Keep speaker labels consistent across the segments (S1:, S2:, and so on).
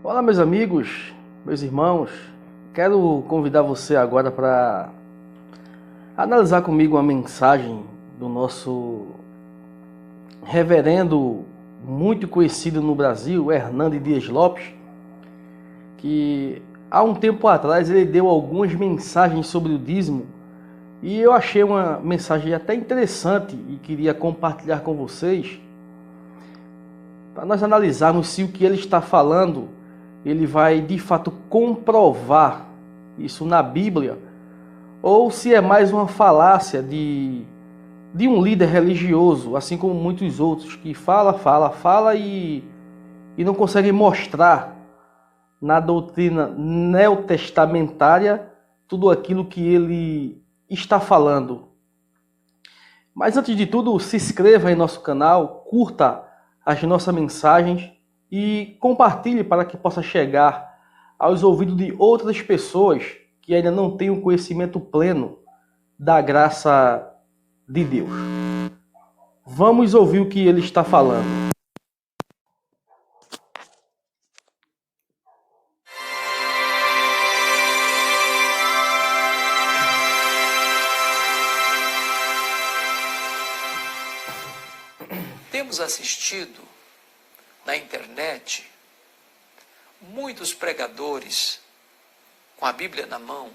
S1: Olá, meus amigos, meus irmãos. Quero convidar você agora para analisar comigo uma mensagem do nosso reverendo muito conhecido no Brasil, Hernandes Dias Lopes, que há um tempo atrás ele deu algumas mensagens sobre o dízimo e eu achei uma mensagem até interessante e queria compartilhar com vocês para nós analisarmos se o que ele está falando ele vai de fato comprovar isso na Bíblia, ou se é mais uma falácia de um líder religioso, assim como muitos outros, que fala e não consegue mostrar na doutrina neotestamentária tudo aquilo que ele está falando. Mas antes de tudo, se inscreva em nosso canal, curta as nossas mensagens e compartilhe para que possa chegar aos ouvidos de outras pessoas que ainda não têm o conhecimento pleno da graça de Deus. Vamos ouvir o que ele está falando.
S2: Temos assistido na internet muitos pregadores com a Bíblia na mão,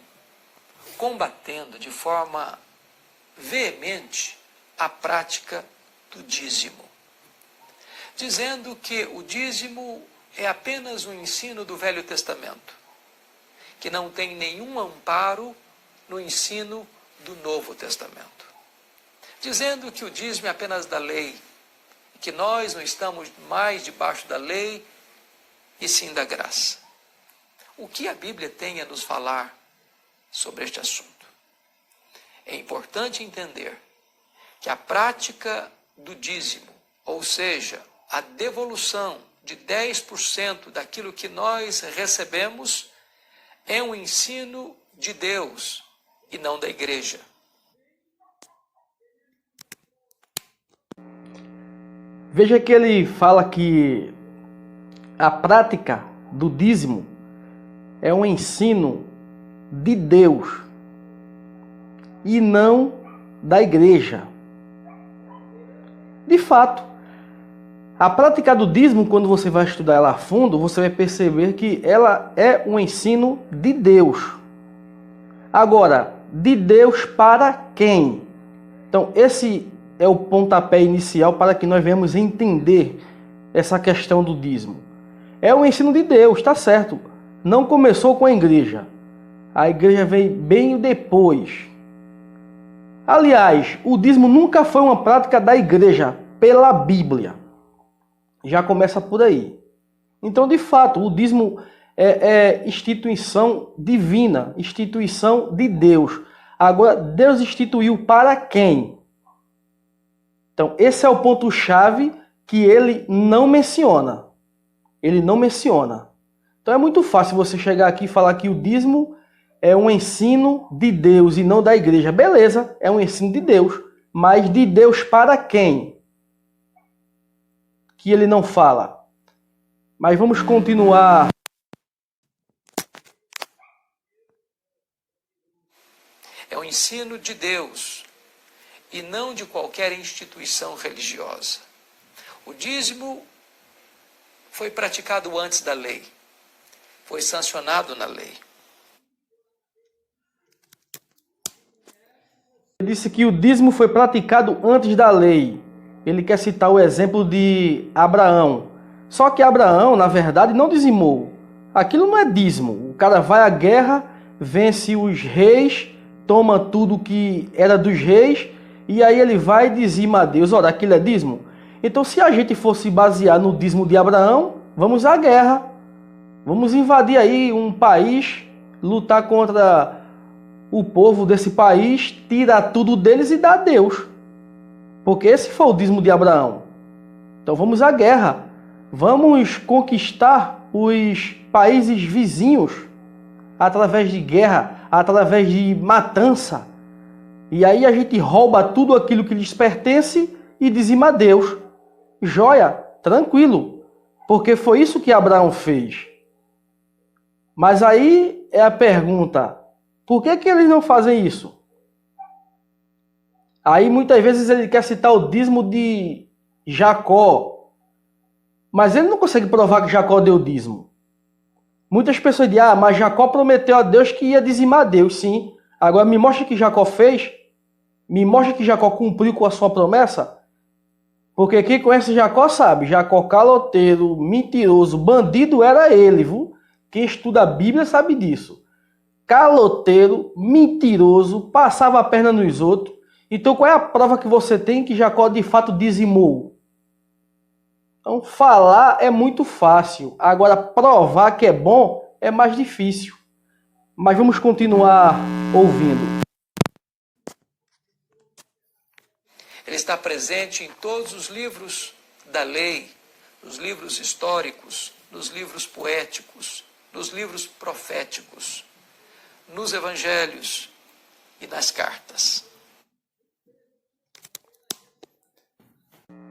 S2: combatendo de forma veemente a prática do dízimo, dizendo que o dízimo é apenas um ensino do Velho Testamento, que não tem nenhum amparo no ensino do Novo Testamento, dizendo que o dízimo é apenas da lei, que nós não estamos mais debaixo da lei, e sim da graça. O que a Bíblia tem a nos falar sobre este assunto? É importante entender que a prática do dízimo, ou seja, a devolução de 10% daquilo que nós recebemos, é um ensino de Deus e não da igreja.
S1: Veja que ele fala que a prática do dízimo é um ensino de Deus e não da igreja. De fato, a prática do dízimo, quando você vai estudar ela a fundo, você vai perceber que ela é um ensino de Deus. Agora, de Deus para quem? Então, esse é o pontapé inicial para que nós venhamos entender essa questão do dízimo. É o ensino de Deus, está certo. Não começou com a igreja. A igreja veio bem depois. Aliás, o dízimo nunca foi uma prática da igreja pela Bíblia. Já começa por aí. Então, de fato, o dízimo é instituição divina, instituição de Deus. Agora, Deus instituiu para quem? Então, esse é o ponto-chave que ele não menciona. Ele não menciona. Então, é muito fácil você chegar aqui e falar que o dízimo é um ensino de Deus e não da igreja. Beleza, é um ensino de Deus. Mas de Deus para quem? Que ele não fala. Mas vamos continuar.
S2: É um ensino de Deus e não de qualquer instituição religiosa. O dízimo foi praticado antes da lei, foi sancionado na lei.
S1: Ele disse que o dízimo foi praticado antes da lei. Ele quer citar o exemplo de Abraão. Só que Abraão, na verdade, não dizimou. Aquilo não é dízimo. O cara vai à guerra, vence os reis, toma tudo que era dos reis, e aí ele vai e dizima a Deus. Ora, aquilo é dízimo? Então, se a gente fosse basear no dízimo de Abraão, vamos à guerra. Vamos invadir aí um país, lutar contra o povo desse país, tirar tudo deles e dar a Deus. Porque esse foi o dízimo de Abraão. Então vamos à guerra. Vamos conquistar os países vizinhos através de guerra, através de matança. E aí a gente rouba tudo aquilo que lhes pertence e dizima a Deus. Joia, tranquilo. Porque foi isso que Abraão fez. Mas aí é a pergunta, por que eles não fazem isso? Aí muitas vezes ele quer citar o dízimo de Jacó, mas ele não consegue provar que Jacó deu dízimo. Muitas pessoas dizem, mas Jacó prometeu a Deus que ia dizimar a Deus, sim. Agora me mostra que Jacó fez, me mostra que Jacó cumpriu com a sua promessa. Porque quem conhece Jacó sabe, Jacó caloteiro, mentiroso, bandido era ele, viu? Quem estuda a Bíblia sabe disso. Caloteiro, mentiroso, passava a perna nos outros. Então qual é a prova que você tem que Jacó de fato dizimou? Então falar é muito fácil. Agora provar que é bom é mais difícil. Mas vamos continuar ouvindo.
S2: Ele está presente em todos os livros da lei, nos livros históricos, nos livros poéticos, nos livros proféticos, nos evangelhos e nas cartas.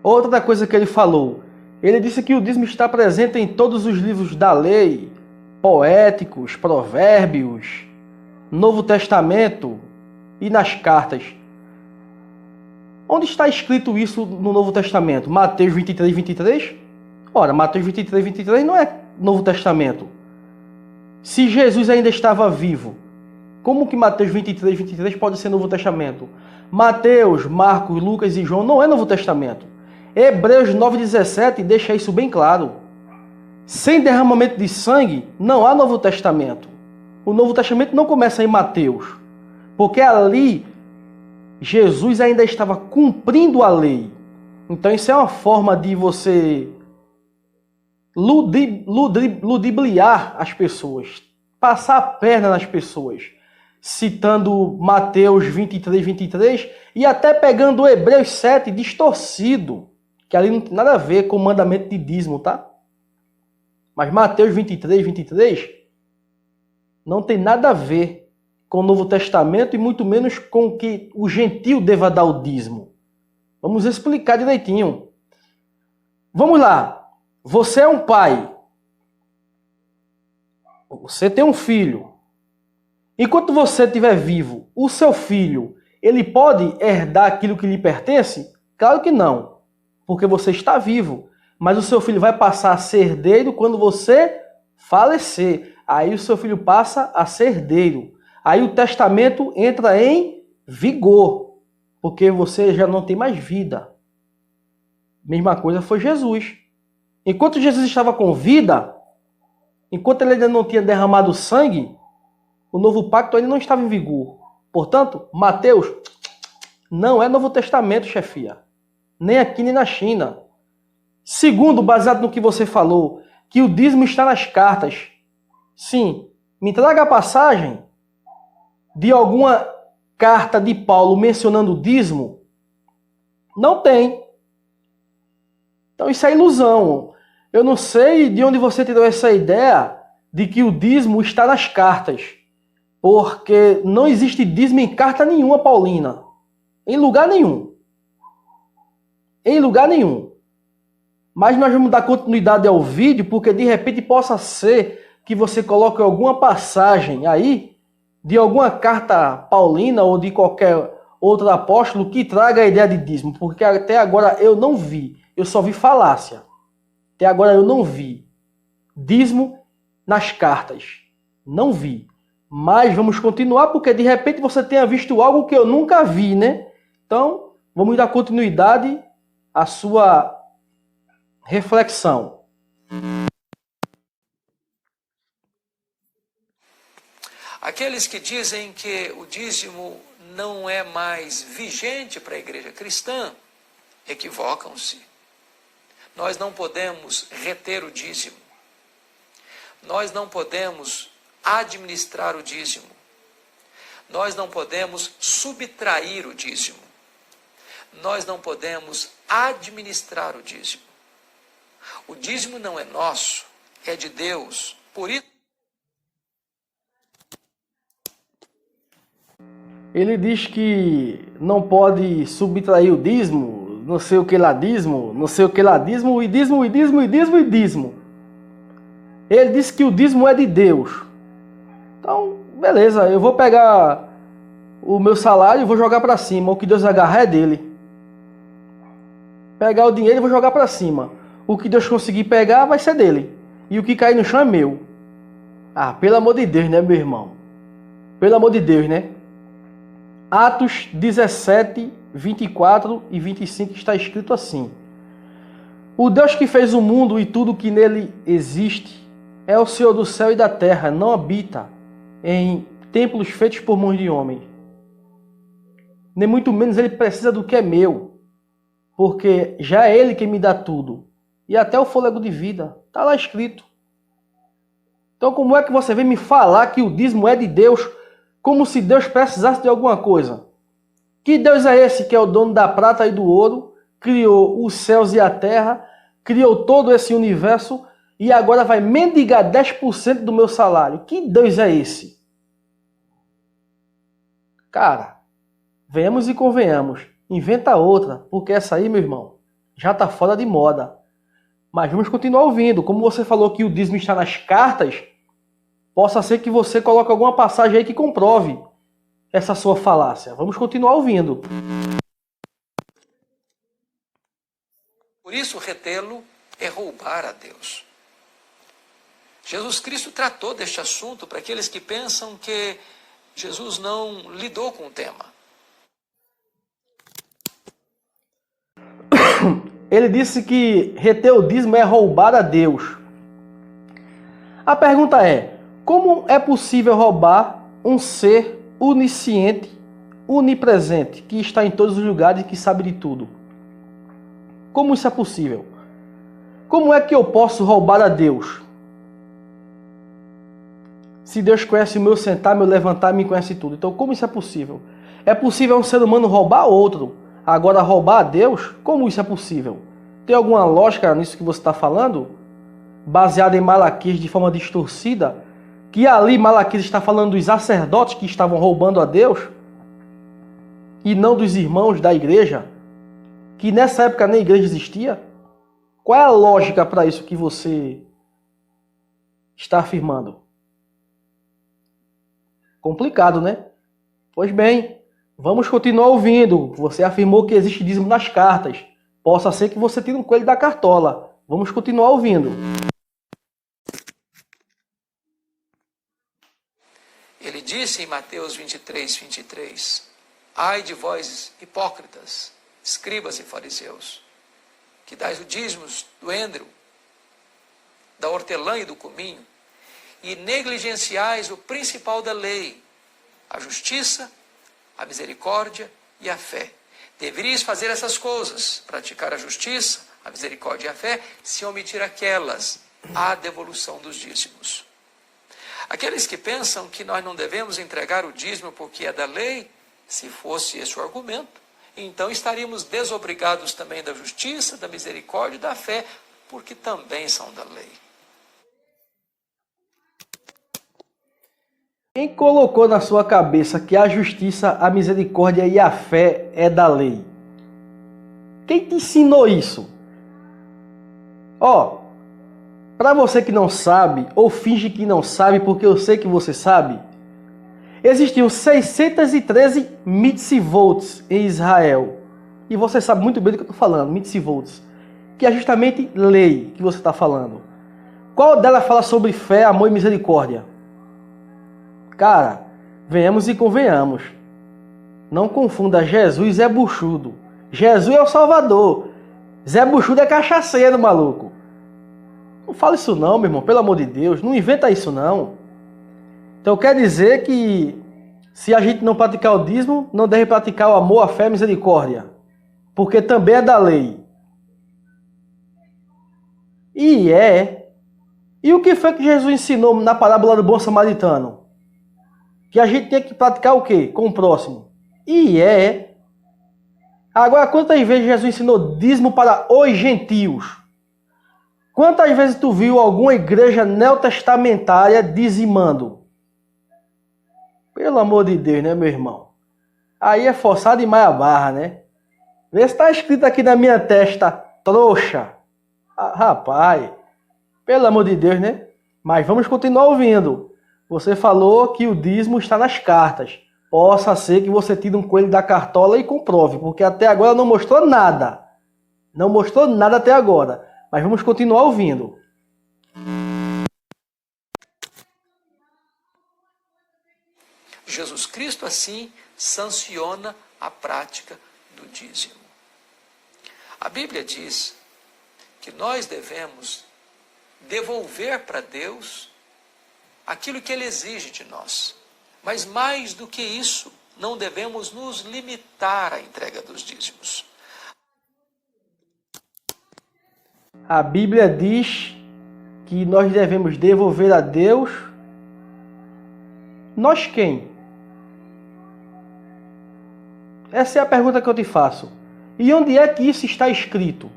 S1: Outra coisa que ele falou, ele disse que o dízimo está presente em todos os livros da lei, poéticos, provérbios, Novo Testamento e nas cartas. Onde está escrito isso no Novo Testamento? Mateus 23, 23? Ora, Mateus 23, 23 não é Novo Testamento. Se Jesus ainda estava vivo, como que Mateus 23, 23 pode ser Novo Testamento? Mateus, Marcos, Lucas e João não é Novo Testamento. Hebreus 9, 17 deixa isso bem claro. Sem derramamento de sangue, não há Novo Testamento. O Novo Testamento não começa em Mateus, porque ali Jesus ainda estava cumprindo a lei. Então isso é uma forma de você ludibriar as pessoas, passar a perna nas pessoas, citando Mateus 23, 23 e até pegando Hebreus 7 distorcido, que ali não tem nada a ver com o mandamento de dízimo, tá? Mas Mateus 23, 23 não tem nada a ver com o Novo Testamento e muito menos com que o gentio deva dar o dízimo. Vamos explicar direitinho. Vamos lá. Você é um pai. Você tem um filho. Enquanto você estiver vivo, o seu filho, ele pode herdar aquilo que lhe pertence? Claro que não, porque você está vivo. Mas o seu filho vai passar a ser herdeiro quando você falecer. Aí o seu filho passa a ser herdeiro. Aí o testamento entra em vigor, porque você já não tem mais vida. Mesma coisa foi Jesus. Enquanto Jesus estava com vida, enquanto ele ainda não tinha derramado sangue, o novo pacto ainda não estava em vigor. Portanto, Mateus não é Novo Testamento, chefia. Nem aqui, nem na China. Segundo, baseado no que você falou, que o dízimo está nas cartas. Sim, me traga a passagem de alguma carta de Paulo mencionando o dízimo? Não tem. Então isso é ilusão. Eu não sei de onde você tirou essa ideia de que o dízimo está nas cartas. Porque não existe dízimo em carta nenhuma, Paulina. Em lugar nenhum. Em lugar nenhum. Mas nós vamos dar continuidade ao vídeo, porque de repente possa ser que você coloque alguma passagem aí de alguma carta paulina ou de qualquer outro apóstolo que traga a ideia de dízimo, porque até agora eu não vi, eu só vi falácia. Até agora eu não vi dízimo nas cartas, não vi. Mas vamos continuar, porque de repente você tenha visto algo que eu nunca vi, né? Então, vamos dar continuidade à sua reflexão.
S2: Aqueles que dizem que o dízimo não é mais vigente para a igreja cristã, equivocam-se. Nós não podemos reter o dízimo. Nós não podemos administrar o dízimo. Nós não podemos subtrair o dízimo. Nós não podemos administrar o dízimo. O dízimo não é nosso, é de Deus. Por isso,
S1: ele diz que não pode subtrair o dízimo, não sei o que lá dízimo, não sei o que lá dízimo, e dízimo, e dízimo, e dízimo, e dízimo. Ele diz que o dízimo é de Deus. Então, beleza, eu vou pegar o meu salário e vou jogar para cima. O que Deus agarrar é dele. Pegar o dinheiro e vou jogar para cima. O que Deus conseguir pegar vai ser dele. E o que cair no chão é meu. Ah, pelo amor de Deus, né, meu irmão? Pelo amor de Deus, né? Atos 17, 24 e 25 está escrito assim: o Deus que fez o mundo e tudo que nele existe é o Senhor do céu e da terra, não habita em templos feitos por mãos de homens. Nem muito menos ele precisa do que é meu, porque já é ele quem me dá tudo, e até o fôlego de vida. Está lá escrito. Então como é que você vem me falar que o dízimo é de Deus, como se Deus precisasse de alguma coisa? Que Deus é esse que é o dono da prata e do ouro, criou os céus e a terra, criou todo esse universo e agora vai mendigar 10% do meu salário? Que Deus é esse? Cara, venhamos e convenhamos, inventa outra, porque essa aí, meu irmão, já está fora de moda. Mas vamos continuar ouvindo. Como você falou que o dízimo está nas cartas, possa ser que você coloque alguma passagem aí que comprove essa sua falácia. Vamos continuar ouvindo.
S2: Por isso, retê-lo é roubar a Deus. Jesus Cristo tratou deste assunto para aqueles que pensam que Jesus não lidou com o tema.
S1: Ele disse que reter o dízimo é roubar a Deus. A pergunta é: como é possível roubar um ser onisciente, onipresente, que está em todos os lugares e que sabe de tudo? Como isso é possível? Como é que eu posso roubar a Deus? Se Deus conhece o meu sentar, meu levantar, me conhece tudo. Então como isso é possível? É possível um ser humano roubar outro? Agora roubar a Deus? Como isso é possível? Tem alguma lógica nisso que você está falando? Baseada em Malaquias de forma distorcida? Que ali Malaquias está falando dos sacerdotes que estavam roubando a Deus? E não dos irmãos da igreja? Que nessa época nem igreja existia? Qual é a lógica para isso que você está afirmando? Complicado, né? Pois bem, vamos continuar ouvindo. Você afirmou que existe dízimo nas cartas. Possa ser que você tire um coelho da cartola. Vamos continuar ouvindo.
S2: Ele disse em Mateus 23, 23, ai de vós, hipócritas, escribas e fariseus, que dais o dízimo do endro, da hortelã e do cominho, e negligenciais o principal da lei, a justiça, a misericórdia e a fé. Deveríeis fazer essas coisas, praticar a justiça, a misericórdia e a fé, se omitir aquelas, a devolução dos dízimos. Aqueles que pensam que nós não devemos entregar o dízimo porque é da lei, se fosse esse o argumento, então estaríamos desobrigados também da justiça, da misericórdia e da fé, porque também são da lei.
S1: Quem colocou na sua cabeça que a justiça, a misericórdia e a fé é da lei? Quem te ensinou isso? Ó, para você que não sabe, ou finge que não sabe porque eu sei que você sabe, existiam 613 mitzvot em Israel. E você sabe muito bem do que eu estou falando, mitzvot, que é justamente lei que você está falando. Qual dela fala sobre fé, amor e misericórdia? Cara, venhamos e convenhamos. Não confunda Jesus e Zé Buchudo. Jesus é o Salvador. Zé Buchudo é cachaceiro, maluco. Não fala isso não, meu irmão. Pelo amor de Deus. Não inventa isso não. Então quer dizer que se a gente não praticar o dízimo, não deve praticar o amor, a fé e a misericórdia. Porque também é da lei. E é. E o que foi que Jesus ensinou na parábola do bom samaritano? Que a gente tem que praticar o quê? Com o próximo. E é. Agora, quantas vezes Jesus ensinou dízimo para os gentios? Quantas vezes tu viu alguma igreja neotestamentária dizimando? Pelo amor de Deus, né, meu irmão? Aí é forçado demais a barra, né? Vê se está escrito aqui na minha testa, trouxa. Ah, rapaz, pelo amor de Deus, né? Mas vamos continuar ouvindo. Você falou que o dízimo está nas cartas. Possa ser que você tire um coelho da cartola e comprove, porque até agora não mostrou nada. Não mostrou nada até agora. Mas vamos continuar ouvindo.
S2: Jesus Cristo, assim, sanciona a prática do dízimo. A Bíblia diz que nós devemos devolver para Deus aquilo que Ele exige de nós. Mas mais do que isso, não devemos nos limitar à entrega dos dízimos.
S1: A Bíblia diz que nós devemos devolver a Deus. Nós quem? Essa é a pergunta que eu te faço. E onde é que isso está escrito?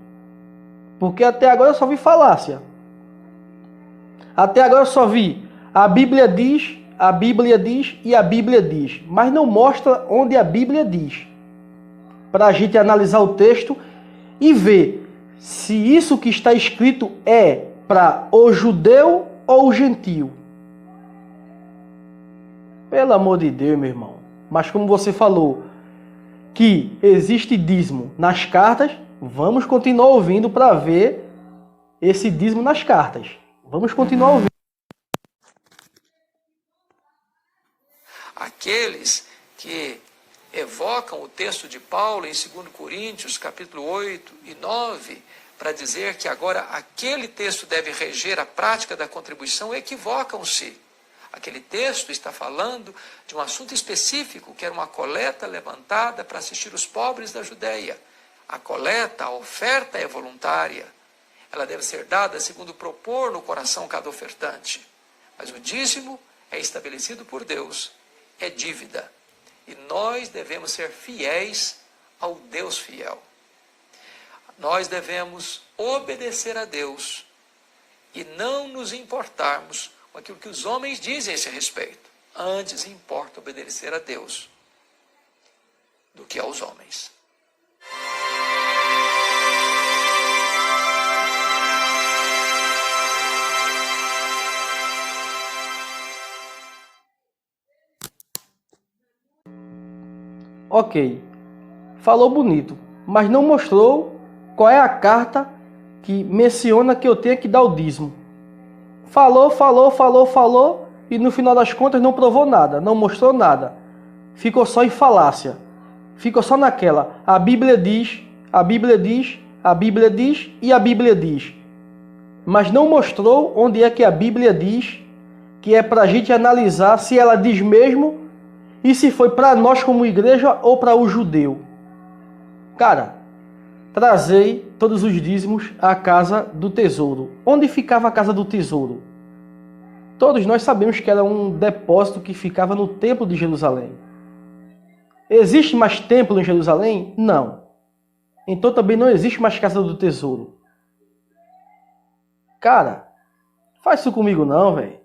S1: Porque até agora eu só vi falácia. Até agora eu só vi a Bíblia diz, a Bíblia diz e a Bíblia diz. Mas não mostra onde a Bíblia diz. Para a gente analisar o texto e ver se isso que está escrito é para o judeu ou o gentio. Pelo amor de Deus, meu irmão. Mas como você falou que existe dízimo nas cartas, vamos continuar ouvindo para ver esse dízimo nas cartas. Vamos continuar ouvindo.
S2: Aqueles que evocam o texto de Paulo em 2 Coríntios, capítulo 8 e 9, para dizer que agora aquele texto deve reger a prática da contribuição, equivocam-se. Aquele texto está falando de um assunto específico, que era uma coleta levantada para assistir os pobres da Judéia. A coleta, a oferta é voluntária. Ela deve ser dada segundo propor no coração cada ofertante. Mas o dízimo é estabelecido por Deus, é dívida. E nós devemos ser fiéis ao Deus fiel. Nós devemos obedecer a Deus e não nos importarmos com aquilo que os homens dizem a esse respeito. Antes importa obedecer a Deus do que aos homens.
S1: Ok, falou bonito, mas não mostrou qual é a carta que menciona que eu tenho que dar o dízimo. Falou, e no final das contas não provou nada, não mostrou nada. Ficou só em falácia. Ficou só naquela. A Bíblia diz, a Bíblia diz, a Bíblia diz e a Bíblia diz. Mas não mostrou onde é que a Bíblia diz, que é para a gente analisar se ela diz mesmo e se foi para nós como igreja ou para o judeu. Cara, trazei todos os dízimos à casa do tesouro. Onde ficava a casa do tesouro? Todos nós sabemos que era um depósito que ficava no templo de Jerusalém. Existe mais templo em Jerusalém? Não. Então também não existe mais casa do tesouro. Cara, faz isso comigo não, velho.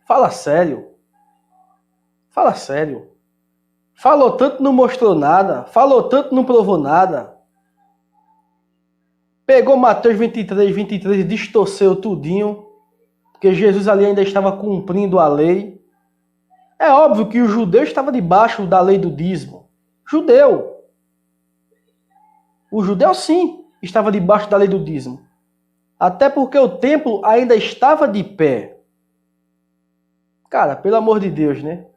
S1: Fala sério. Fala sério. Falou tanto, não mostrou nada. Falou tanto, não provou nada. Pegou Mateus 23 e distorceu tudinho, porque Jesus ali ainda estava cumprindo a lei. É óbvio que o judeu estava debaixo da lei do dízimo. Judeu. O judeu, sim, estava debaixo da lei do dízimo. Até porque o templo ainda estava de pé. Cara, pelo amor de Deus, né?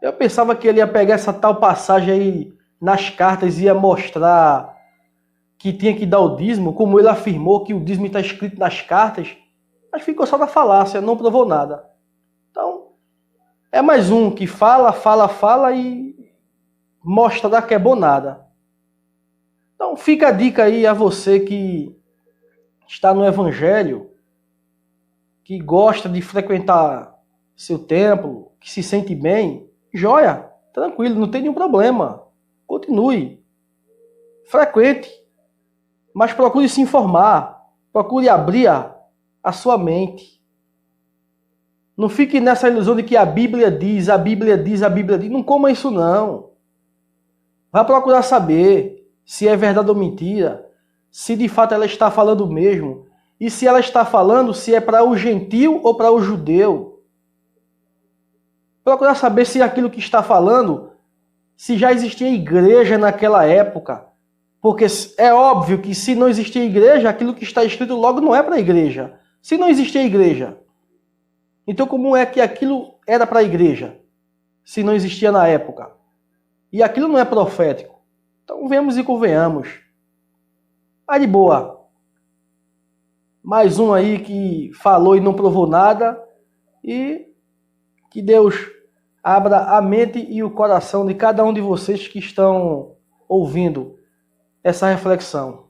S1: Eu pensava que ele ia pegar essa tal passagem aí nas cartas e ia mostrar que tinha que dar o dízimo, como ele afirmou que o dízimo está escrito nas cartas, mas ficou só na falácia, não provou nada. Então, é mais um que fala e mostra que é bom nada. Então, fica a dica aí a você que está no Evangelho, que gosta de frequentar seu templo, que se sente bem, joia, tranquilo, não tem nenhum problema. Continue, frequente, mas procure se informar, procure abrir a sua mente. Não fique nessa ilusão de que a Bíblia diz, a Bíblia diz, a Bíblia diz. Não coma isso não. Vá procurar saber se é verdade ou mentira, se de fato ela está falando mesmo. e se ela está falando se é para o gentil ou para o judeu. Procurar saber se aquilo que está falando, se já existia igreja naquela época. Porque é óbvio que se não existia igreja, aquilo que está escrito logo não é para a igreja. Se não existia igreja, então como é que aquilo era para a igreja? Se não existia na época. E aquilo não é profético. Então vemos e convenhamos. Aí de boa. Mais um aí que falou e não provou nada. E que Deus abra a mente e o coração de cada um de vocês que estão ouvindo essa reflexão.